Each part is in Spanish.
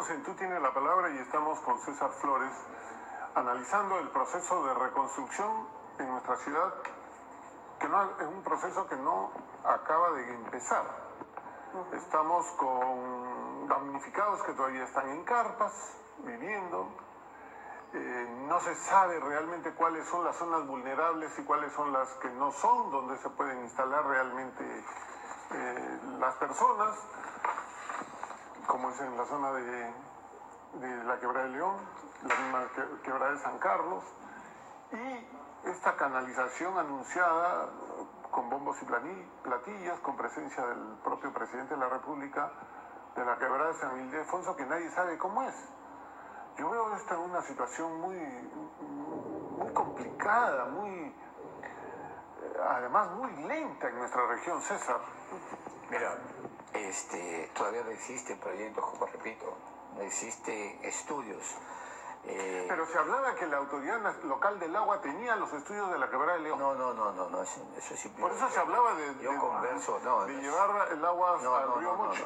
Estamos en Tú Tienes la Palabra y estamos con César Flores analizando el proceso de reconstrucción en nuestra ciudad, que es un proceso que no acaba de empezar. Estamos con damnificados que todavía están en carpas, viviendo. No se sabe realmente cuáles son las zonas vulnerables y cuáles son las que no son, donde se pueden instalar realmente las personas, como es en la zona de la Quebrada de León, la misma Quebrada de San Carlos, y esta canalización anunciada con bombos y platillos, con presencia del propio presidente de la República, de la Quebrada de San Ildefonso, que nadie sabe cómo es. Yo veo esto en una situación muy complicada, además muy lenta en nuestra región, César. Mira, todavía no existen proyectos, como repito, no existen estudios. Pero se hablaba que la autoridad local del agua tenía los estudios de la Quebrada de León. No, eso sí. Por eso se hablaba de llevar el agua al río Moche.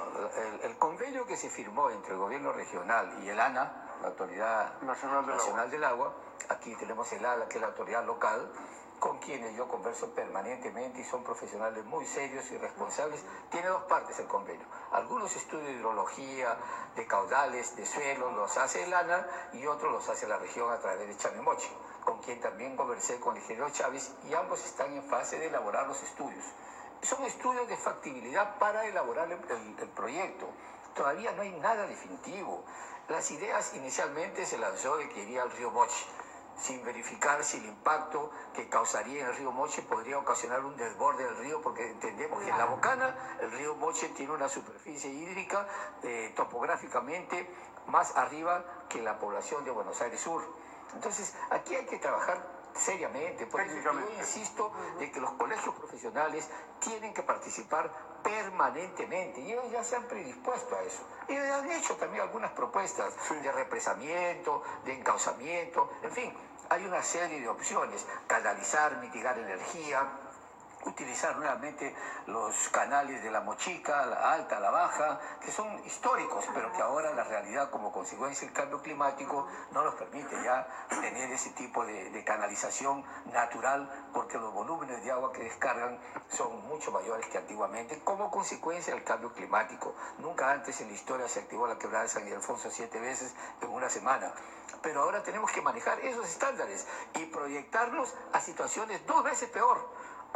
El convenio que se firmó entre el gobierno regional y el ANA, la Autoridad Nacional del Agua, aquí tenemos el ALA, que es la autoridad local, con quienes yo converso permanentemente y son profesionales muy serios y responsables. Tiene dos partes el convenio. Algunos estudios de hidrología, de caudales, de suelos, los hace el ANA y otros los hace la región a través de Chamemoche, con quien también conversé con el ingeniero Chávez, y ambos están en fase de elaborar los estudios. Son estudios de factibilidad para elaborar el proyecto. Todavía no hay nada definitivo. Las ideas inicialmente se lanzó de que iría al río Moche, sin verificar si el impacto que causaría en el río Moche podría ocasionar un desborde del río, porque entendemos que en la Bocana el río Moche tiene una superficie hídrica topográficamente más arriba que la población de Buenos Aires Sur. Entonces, aquí hay que trabajar seriamente. Por eso yo insisto de que los colegios profesionales tienen que participar permanentemente, y ellos ya se han predispuesto a eso. Ellos han hecho también algunas propuestas de represamiento, de encauzamiento, en fin, hay una serie de opciones: canalizar, mitigar energía, utilizar nuevamente los canales de la Mochica, la alta, la baja, que son históricos, pero que ahora la realidad, como consecuencia del cambio climático, no nos permite ya tener ese tipo de canalización natural, porque los volúmenes de agua que descargan son mucho mayores que antiguamente, como consecuencia del cambio climático. Nunca antes en la historia se activó la Quebrada de San Ildefonso 7 veces en una semana. Pero ahora tenemos que manejar esos estándares y proyectarnos a situaciones 2 veces peor,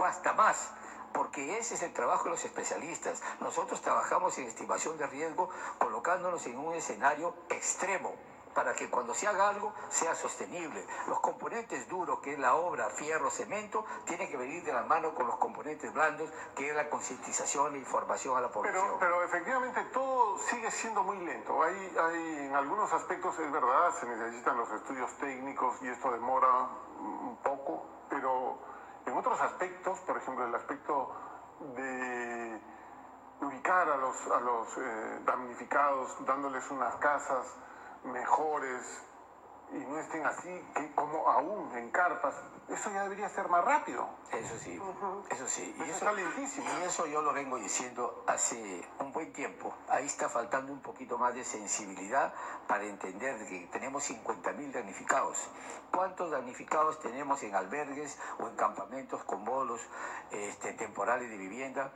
o hasta más, porque ese es el trabajo de los especialistas. Nosotros trabajamos en estimación de riesgo, colocándonos en un escenario extremo, para que cuando se haga algo sea sostenible. Los componentes duros, que es la obra, fierro, cemento, tienen que venir de la mano con los componentes blandos, que es la concientización e información a la población. Pero efectivamente todo sigue siendo muy lento. En algunos aspectos, es verdad, se necesitan los estudios técnicos y esto demora un poco, pero en otros aspectos, por ejemplo, el aspecto de ubicar a los damnificados, dándoles unas casas mejores y no estén así como aún en carpas, eso ya debería ser más rápido. Eso sí, eso sí. Y eso está lentísimo. Y eso yo lo vengo diciendo hace un buen tiempo. Ahí está faltando un poquito más de sensibilidad para entender que tenemos 50.000 damnificados. ¿Cuántos damnificados tenemos en albergues o en campamentos con bolos temporales de vivienda?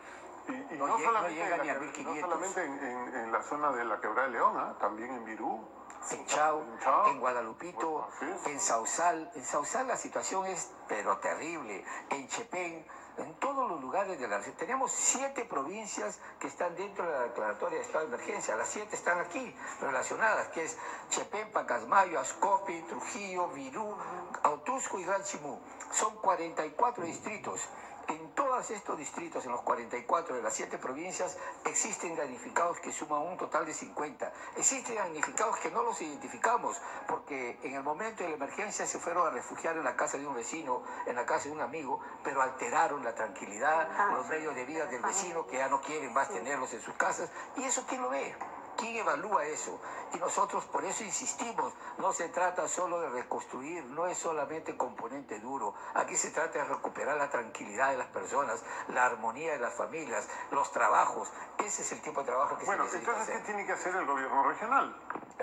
Y no llegan ni a 1.500. No solamente en la zona de la Quebrada de León, también en Virú. En Chao, en Guadalupito, en Sausal. En Sausal la situación es pero terrible. En Chepén, en todos los lugares de la región. Tenemos 7 provincias que están dentro de la declaratoria de estado de emergencia. Las 7 están aquí relacionadas, que es Chepén, Pacasmayo, Ascopi, Trujillo, Virú, Autusco y Gran Chimú. Son 44 distritos. En todos estos distritos, en los 44 de las 7 provincias, existen damnificados que suman un total de 50. Existen damnificados que no los identificamos, porque en el momento de la emergencia se fueron a refugiar en la casa de un vecino, en la casa de un amigo, pero alteraron la tranquilidad, los medios de vida del vecino, que ya no quieren más tenerlos en sus casas. ¿Y eso quién lo ve? ¿Quién evalúa eso? Y nosotros por eso insistimos, no se trata solo de reconstruir, no es solamente componente duro, aquí se trata de recuperar la tranquilidad de las personas, la armonía de las familias, los trabajos. Ese es el tipo de trabajo que se necesita hacer. Entonces, ¿qué tiene que hacer el gobierno regional?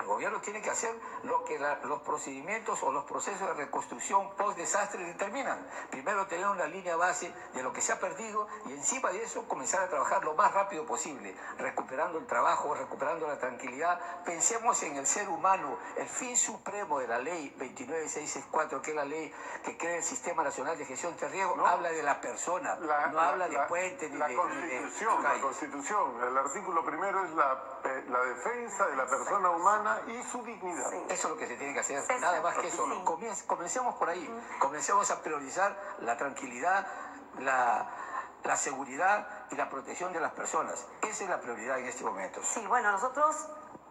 gobierno tiene que hacer lo que los procedimientos o los procesos de reconstrucción post-desastre determinan. Primero tener una línea base de lo que se ha perdido y encima de eso comenzar a trabajar lo más rápido posible, recuperando el trabajo, recuperando la tranquilidad. Pensemos en el ser humano, el fin supremo de la ley 29664, que es la ley que crea el Sistema Nacional de Gestión de Riesgo, no, habla de la persona, no habla de puentes ni de... La Constitución, el artículo primero es la defensa de la persona humana y su dignidad. Sí. Eso es lo que se tiene que hacer, nada más que eso. Sí. Comencemos por ahí, comencemos a priorizar la tranquilidad, la seguridad y la protección de las personas. Esa es la prioridad en este momento. Sí, bueno, nosotros,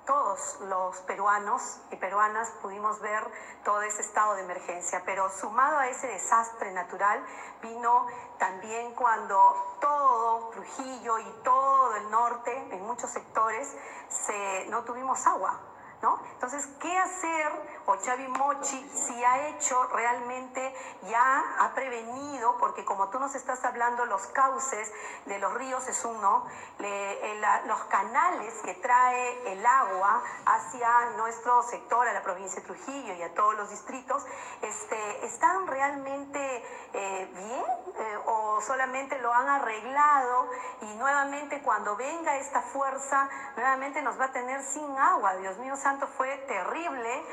todos los peruanos y peruanas, pudimos ver todo ese estado de emergencia, pero sumado a ese desastre natural vino también cuando todo Trujillo y todo el norte, en muchos sectores, no tuvimos agua, ¿no? Entonces, ¿qué hacer? O Chavimochi, si ha hecho realmente, ya ha prevenido, porque como tú nos estás hablando, los cauces de los ríos es uno, los canales que trae el agua hacia nuestro sector, a la provincia de Trujillo y a todos los distritos, ¿están realmente bien? ¿O solamente lo han arreglado y nuevamente cuando venga esta fuerza, nuevamente nos va a tener sin agua? Dios mío santo, fue terrible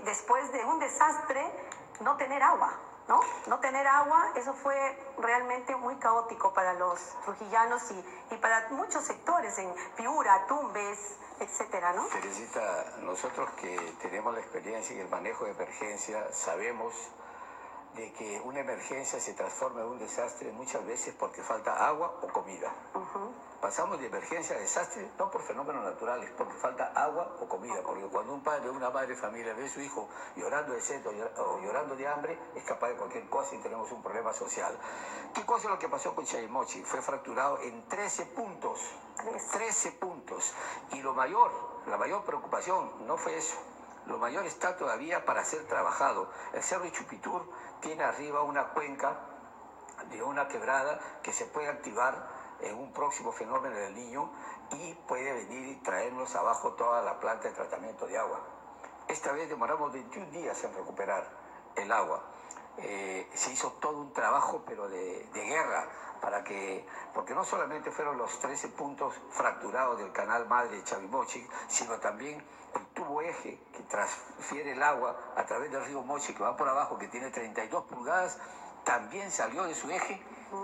después de un desastre no tener agua, ¿no? No tener agua, eso fue realmente muy caótico para los trujillanos y para muchos sectores en Piura, Tumbes, etcétera, ¿no? Teresita, nosotros que tenemos la experiencia en el manejo de emergencia, sabemos de que una emergencia se transforma en un desastre muchas veces porque falta agua o comida. Pasamos de emergencia a desastre no por fenómenos naturales, porque falta agua o comida, porque cuando un padre o una madre de familia ve a su hijo llorando de sed o llorando de hambre, es capaz de cualquier cosa y tenemos un problema social. ¿Qué cosa es lo que pasó con Chavimochi? Fue fracturado en 13 puntos. 13 puntos. Y la mayor preocupación no fue eso. Lo mayor está todavía para ser trabajado. El Cerro de Chupitur tiene arriba una cuenca de una quebrada que se puede activar en un próximo fenómeno del Niño y puede venir y traernos abajo toda la planta de tratamiento de agua. Esta vez demoramos 21 días en recuperar el agua. Se hizo todo un trabajo, pero de guerra, porque no solamente fueron los 13 puntos fracturados del canal madre de Chavimochi, sino también el tubo eje que transfiere el agua a través del río Mochi, que va por abajo, que tiene 32 pulgadas, también salió de su eje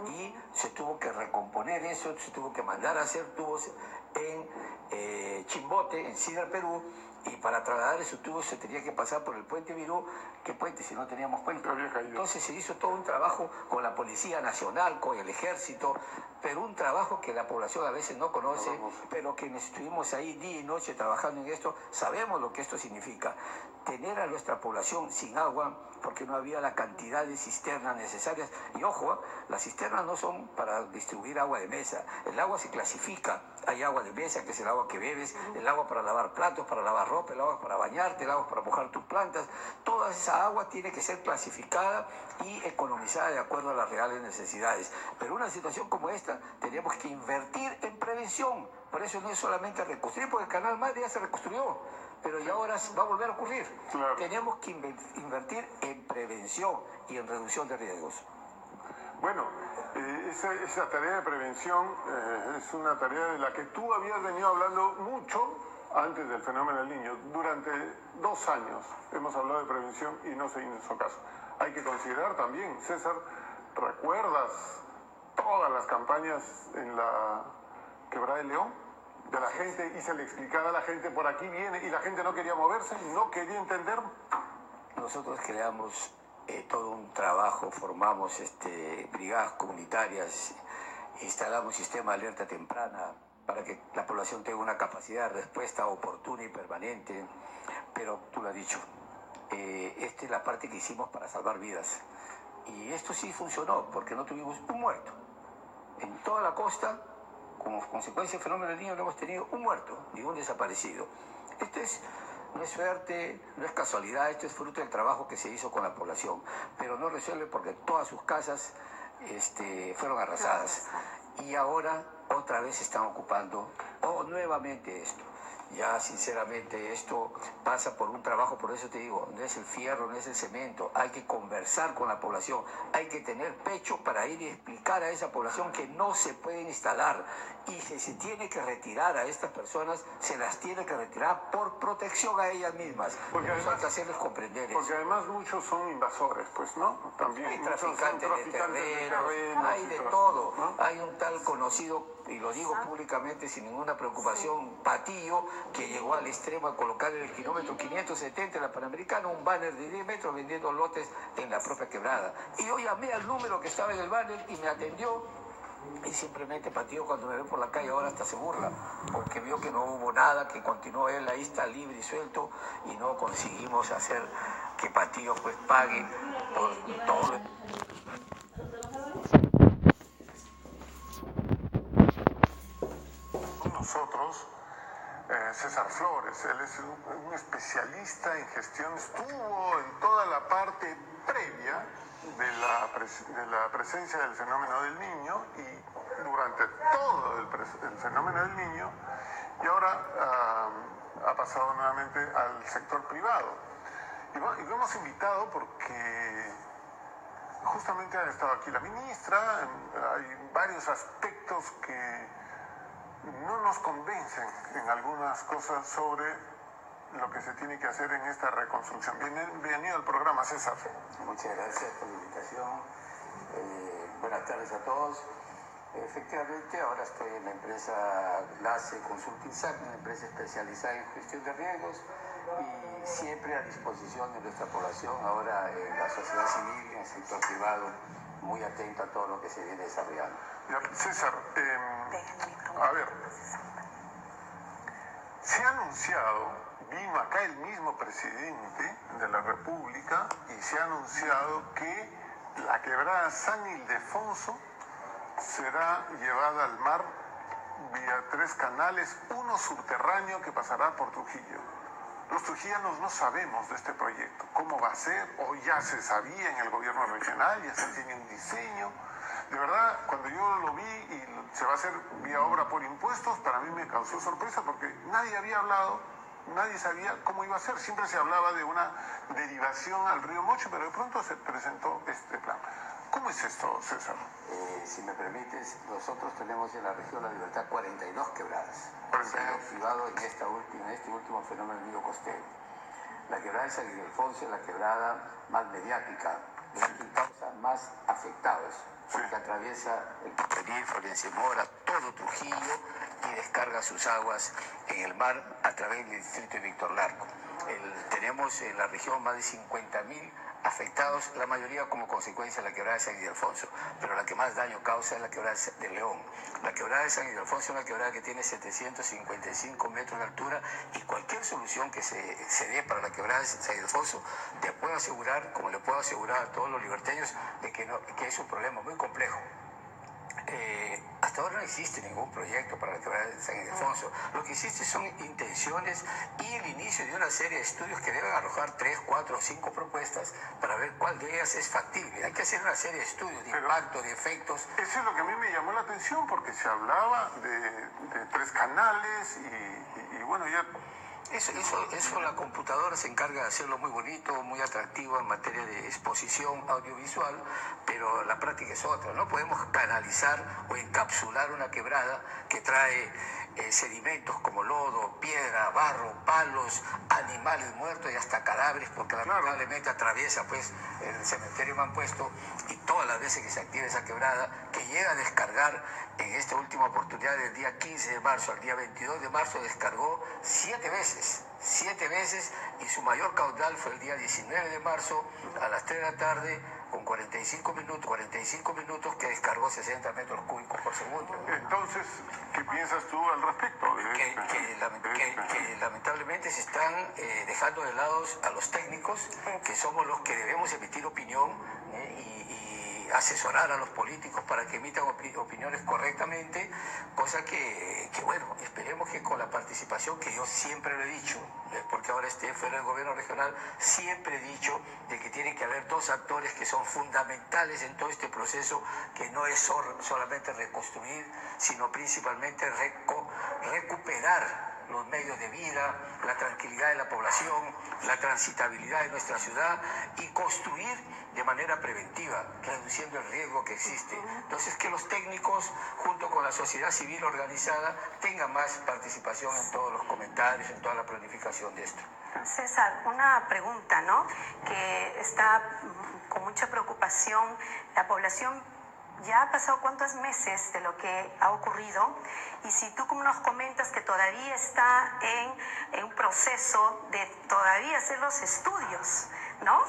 y se tuvo que recomponer eso, se tuvo que mandar a hacer tubos en Chimbote, en Sidra, Perú, y para trasladar esos tubos se tenía que pasar por el puente Virú. ¿Qué puente si no teníamos puente? Entonces se hizo todo un trabajo con la Policía Nacional, con el Ejército, pero un trabajo que la población a veces no conoce, pero que estuvimos ahí día y noche trabajando en esto, sabemos lo que esto significa. Tener a nuestra población sin agua porque no había la cantidad de cisternas necesarias. Y ojo, las cisternas no son para distribuir agua de mesa. El agua se clasifica. Hay agua de mesa, que es el agua que bebes, el agua para lavar platos, para lavar ropa, el agua para bañarte, el agua para mojar tus plantas. Toda esa agua tiene que ser clasificada y economizada de acuerdo a las reales necesidades. Pero una situación como esta, tenemos que invertir en prevención. Por eso no es solamente reconstruir, porque el Canal Madre ya se reconstruyó, pero ya ahora va a volver a ocurrir. Claro. Tenemos que invertir en prevención y en reducción de riesgos. Bueno, esa tarea de prevención es una tarea de la que tú habías venido hablando mucho antes del fenómeno del Niño. Durante 2 años hemos hablado de prevención y no se hizo caso. Hay que considerar también, César, ¿recuerdas todas las campañas en la Quebrada de León? De la gente, y se le explicaba a la gente, por aquí viene, y la gente no quería moverse, no quería entender. Nosotros creamos todo un trabajo, formamos brigadas comunitarias, instalamos sistema de alerta temprana para que la población tenga una capacidad de respuesta oportuna y permanente, pero tú lo has dicho, esta es la parte que hicimos para salvar vidas, y esto sí funcionó, porque no tuvimos un muerto. En toda la costa, como consecuencia del fenómeno del Niño, no hemos tenido un muerto, ni un desaparecido. No es suerte, no es casualidad, esto es fruto del trabajo que se hizo con la población, pero no resuelve porque todas sus casas fueron arrasadas y ahora otra vez están ocupando nuevamente esto. Ya sinceramente esto pasa por un trabajo, por eso te digo, no es el fierro, no es el cemento, hay que conversar con la población, hay que tener pecho para ir y explicar a esa población que no se pueden instalar y si se tiene que retirar a estas personas, se las tiene que retirar por protección a ellas mismas. Porque además, hay que hacerles comprender eso. Porque además muchos son invasores, pues, ¿no? También hay traficantes de terrenos, hay de todo, ¿no? Hay un tal conocido, y lo digo públicamente sin ninguna preocupación, Patillo, que llegó al extremo a colocar en el kilómetro 570 en la Panamericana un banner de 10 metros vendiendo lotes en la propia quebrada. Y yo llamé al número que estaba en el banner y me atendió. Y simplemente Patillo cuando me ve por la calle ahora hasta se burla, porque vio que no hubo nada, que continuó él ahí está libre y suelto y no conseguimos hacer que Patillo pues pague por todo. Nosotros, César Flores, él es un especialista en gestión, estuvo en toda la parte previa de la presencia del fenómeno del Niño y durante todo el fenómeno del Niño y ahora ha pasado nuevamente al sector privado. Y lo hemos invitado porque justamente ha estado aquí la ministra, hay varios aspectos que no nos convencen en algunas cosas sobre lo que se tiene que hacer en esta reconstrucción. Bienvenido al programa, César. Muchas gracias por la invitación. Buenas tardes a todos. Efectivamente, ahora estoy en la empresa LACE Consulting SAC, una empresa especializada en gestión de riesgos y siempre a disposición de nuestra población, ahora en la sociedad civil, en el sector privado, muy atento a todo lo que se viene desarrollando. César, a ver, se ha anunciado, vino acá el mismo presidente de la República y se ha anunciado que la quebrada San Ildefonso será llevada al mar vía 3 canales, uno subterráneo que pasará por Trujillo. Los trujillanos no sabemos de este proyecto, cómo va a ser, o ya se sabía en el gobierno regional, ya se tiene un diseño. De verdad, cuando yo lo vi y se va a hacer vía obra por impuestos, para mí me causó sorpresa porque nadie había hablado, nadie sabía cómo iba a ser. Siempre se hablaba de una derivación al río Mocho, pero de pronto se presentó este plan. ¿Cómo es esto, César? Si me permites, nosotros tenemos en la región La Libertad 42 quebradas. 42. Se han activado en este último fenómeno del nido costero. La quebrada de San Ildefonso es la quebrada más mediática, y causa más afectados, porque atraviesa el Porvenir, Florencio Mora, todo Trujillo y descarga sus aguas en el mar a través del distrito de Víctor Larco. Tenemos en la región más de 50.000 afectados, la mayoría como consecuencia de la quebrada de San Ildefonso, pero la que más daño causa es la quebrada de León. La quebrada de San Ildefonso es una quebrada que tiene 755 metros de altura y cualquier solución que se dé para la quebrada de San Ildefonso, te puedo asegurar, como le puedo asegurar a todos los liberteños, de que es un problema muy complejo. Hasta ahora no existe ningún proyecto para la quebrada de San Ildefonso. Lo que existe son intenciones y el inicio de una serie de estudios que deben arrojar 3, 4 o 5 propuestas para ver cuál de ellas es factible. Hay que hacer una serie de estudios de impacto, de efectos. Eso es lo que a mí me llamó la atención porque se hablaba de 3 canales y bueno, ya... Eso la computadora se encarga de hacerlo muy bonito, muy atractivo en materia de exposición audiovisual, pero la práctica es otra. No podemos canalizar o encapsular una quebrada que trae sedimentos como lodo, piedra, barro, palos, animales muertos y hasta cadáveres, porque lamentablemente atraviesa pues el cementerio Mampuesto y todas las veces que se activa esa quebrada, que llega a descargar en esta última oportunidad del día 15 de marzo al día 22 de marzo descargó 7 veces y su mayor caudal fue el día 19 de marzo a las 3 de la tarde con 45 minutos que descargó 60 metros cúbicos por segundo. Entonces, ¿qué piensas tú al respecto? Que lamentablemente se están dejando de lado a los técnicos, que somos los que debemos emitir opinión y asesorar a los políticos para que emitan opiniones correctamente, cosa que bueno, esperemos que con la participación que yo siempre lo he dicho, porque ahora esté fuera del gobierno regional, siempre he dicho de que tiene que haber dos actores que son fundamentales en todo este proceso, que no es solamente reconstruir, sino principalmente recuperar los medios de vida, la tranquilidad de la población, la transitabilidad de nuestra ciudad y construir de manera preventiva, reduciendo el riesgo que existe. Entonces, que los técnicos, junto con la sociedad civil organizada, tengan más participación en todos los comentarios, en toda la planificación de esto. César, una pregunta, ¿no? Que está con mucha preocupación la población. Ya ha pasado cuántos meses de lo que ha ocurrido, y si tú nos comentas que todavía está en un proceso de todavía hacer los estudios, ¿no?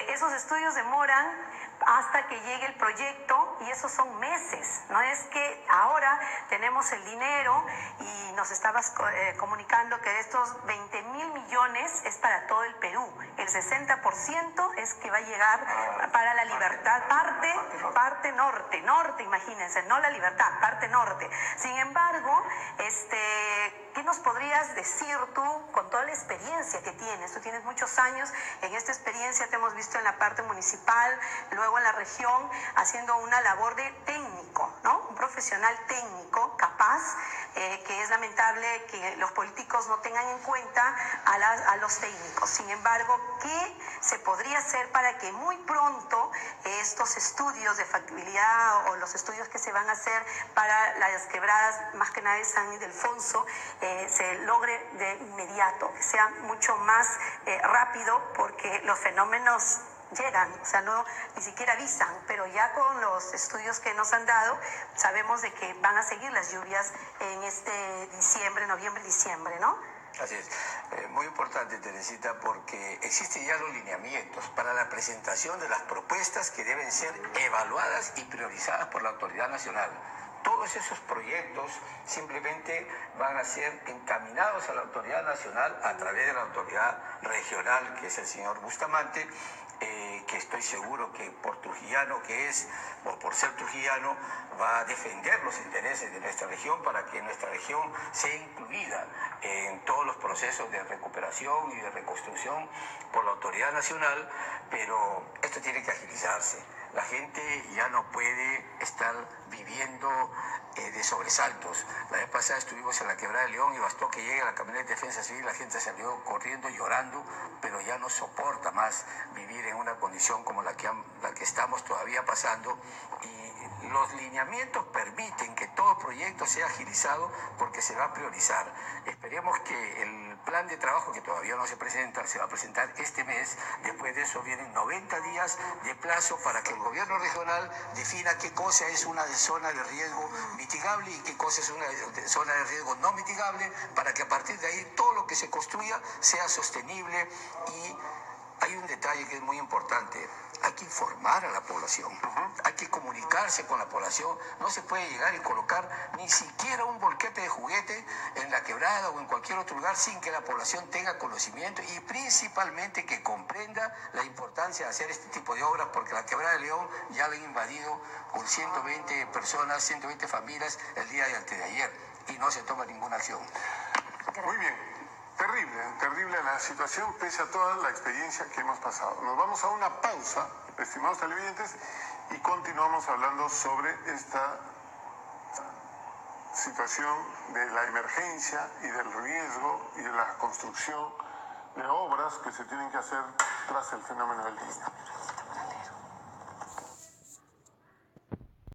Esos estudios demoran hasta que llegue el proyecto y esos son meses. No es que ahora tenemos el dinero y nos estabas comunicando que de estos 20.000 millones es para todo el Perú. El 60% es que va a llegar para la libertad, parte norte, imagínense, no la libertad, parte norte. Sin embargo, ¿qué nos podrías decir tú con toda la experiencia que tienes? Tú tienes muchos años en esta experiencia, te hemos visto en la parte municipal, luego en la región, haciendo una labor de técnico, ¿no? Un profesional técnico, capaz, que es lamentable que los políticos no tengan en cuenta a los técnicos. Sin embargo, ¿qué se podría hacer para que muy pronto estos estudios de factibilidad o los estudios que se van a hacer para las quebradas, más que nada de San Ildefonso, se logre de inmediato, que sea mucho más rápido, porque los fenómenos llegan, o sea, ni siquiera avisan, pero ya con los estudios que nos han dado, sabemos de que van a seguir las lluvias en este noviembre, diciembre, ¿no? Así es. Muy importante, Teresita, porque existen ya los lineamientos para la presentación de las propuestas que deben ser evaluadas y priorizadas por la autoridad nacional. Todos esos proyectos simplemente van a ser encaminados a la autoridad nacional a través de la autoridad regional, que es el señor Bustamante, que estoy seguro que por trujillano que es, o por ser trujillano, va a defender los intereses de nuestra región para que nuestra región sea incluida en todos los procesos de recuperación y de reconstrucción por la autoridad nacional, pero esto tiene que agilizarse. La gente ya no puede estar viviendo de sobresaltos. La vez pasada estuvimos en la Quebrada de León y bastó que llegue la camioneta de defensa civil, la gente salió corriendo, llorando, pero ya no soporta más vivir en una condición como la que estamos todavía pasando, y los lineamientos permiten que todo proyecto sea agilizado porque se va a priorizar. Esperemos que el plan de trabajo, que todavía no se presenta, se va a presentar este mes. Después de eso vienen 90 días de plazo para que el gobierno regional defina qué cosa es una zona de riesgo mitigable y qué cosa es una zona de riesgo no mitigable, para que a partir de ahí todo lo que se construya sea sostenible. Y hay un detalle que es muy importante: hay que informar a la población, hay que comunicarse con la población. No se puede llegar y colocar ni siquiera un volquete de juguete en la quebrada o en cualquier otro lugar sin que la población tenga conocimiento, y principalmente que comprenda la importancia de hacer este tipo de obras, porque la Quebrada de León ya la han invadido con 120 personas, 120 familias el día de antes de ayer, y no se toma ninguna acción. Muy bien. Terrible la situación, pese a toda la experiencia que hemos pasado. Nos vamos a una pausa, estimados televidentes, y continuamos hablando sobre esta situación de la emergencia y del riesgo y de la construcción de obras que se tienen que hacer tras el fenómeno del Niño.